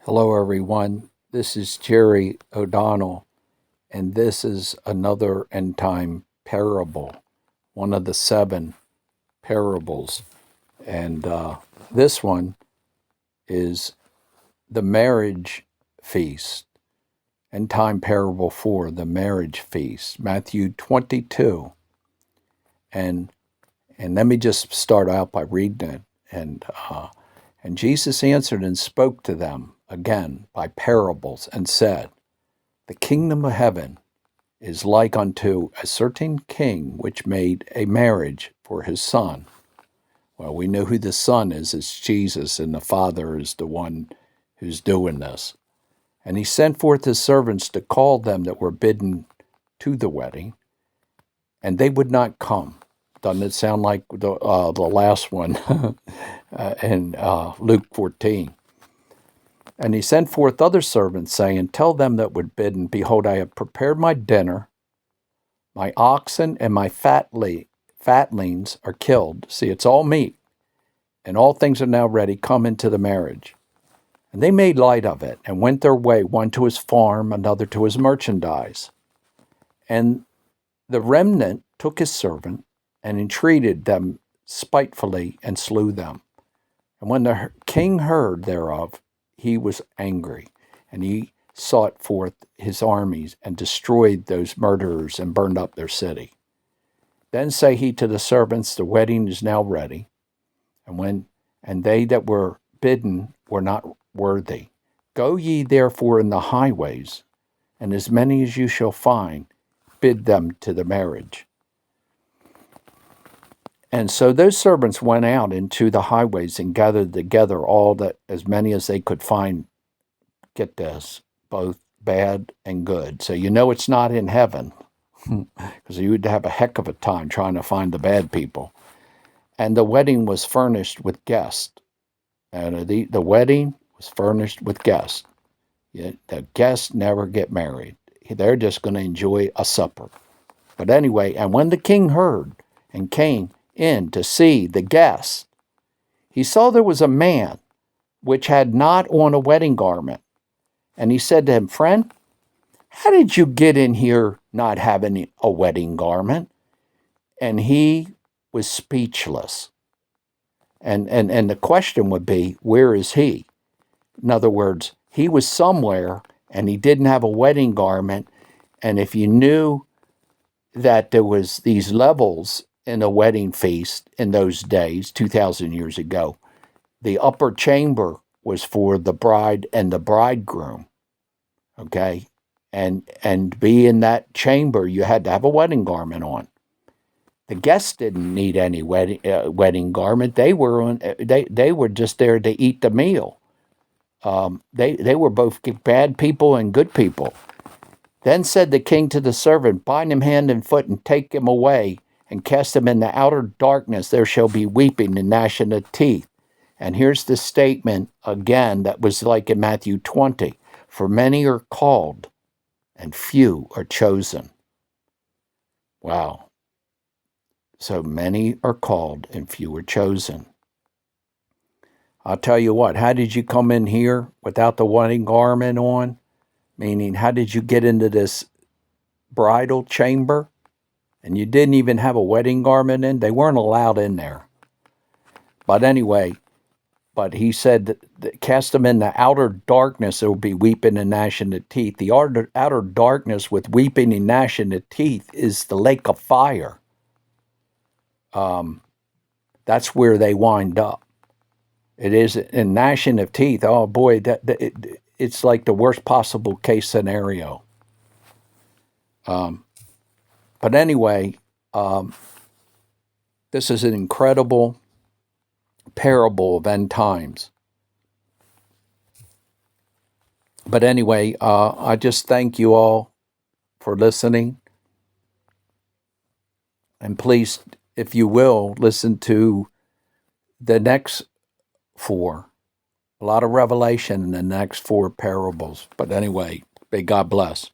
Hello, everyone. This is Jerry O'Donnell, and this is another end time parable, one of the 7 parables. And this one is the marriage feast, end time parable 4, the marriage feast, Mathew 22. And let me just start out by reading it. And Jesus answered and spoke to them again by parables and said, The kingdom of heaven is like unto a certain king which made a marriage for his son. Well, we know who the son is. It's Jesus, and the Father is the one who's doing this. And he sent forth his servants to call them that were bidden to the wedding, and they would not come. Doesn't it sound like the last one in Luke 14? And he sent forth other servants, saying, Tell them that were bidden, Behold, I have prepared my dinner. My oxen and my fatlings are killed. See, it's all meat, and all things are now ready. Come into the marriage. And they made light of it, and went their way, one to his farm, another to his merchandise. And the remnant took his servant, and entreated them spitefully, and slew them. And when the king heard thereof, he was angry, and he sought forth his armies, and destroyed those murderers, and burned up their city. Then say he to the servants, The wedding is now ready, and they that were bidden were not worthy. Go ye therefore in the highways, and as many as you shall find, bid them to the marriage. And so those servants went out into the highways and gathered together as many as they could find, get this, both bad and good. So you know it's not in heaven, because you would have a heck of a time trying to find the bad people. And the wedding was furnished with guests. And the wedding was furnished with guests. The guests never get married. They're just going to enjoy a supper. But anyway, and when the king heard and came in to see the guests, he saw there was a man which had not on a wedding garment. And he said to him, Friend, how did you get in here not having a wedding garment? And he was speechless. And the question would be, where is he? In other words, he was somewhere and he didn't have a wedding garment. And if you knew that there was these levels in a wedding feast in those days, 2,000 years ago, the upper chamber was for the bride and the bridegroom, okay? And be in that chamber, you had to have a wedding garment on. The guests didn't need any wedding garment. They were just there to eat the meal. They were both bad people and good people. Then said the king to the servant, Bind him hand and foot and take him away and cast him in the outer darkness. There shall be weeping and gnashing of teeth. And here's the statement again that was like in Matthew 20. For many are called and few are chosen. Wow. So many are called and few are chosen. I'll tell you what, how did you come in here without the wedding garment on? Meaning, how did you get into this bridal chamber? And you didn't even have a wedding garment in? They weren't allowed in there. But anyway, he said, that cast them in the outer darkness, there will be weeping and gnashing of teeth. The outer darkness with weeping and gnashing of teeth is the lake of fire. That's where they wind up. It is in gnashing of teeth. Oh boy, it's like the worst possible case scenario. But anyway, this is an incredible parable of end times. But anyway, I just thank you all for listening. And please, if you will, listen to the next 4. A lot of revelation in the next 4 parables. But anyway, may God bless.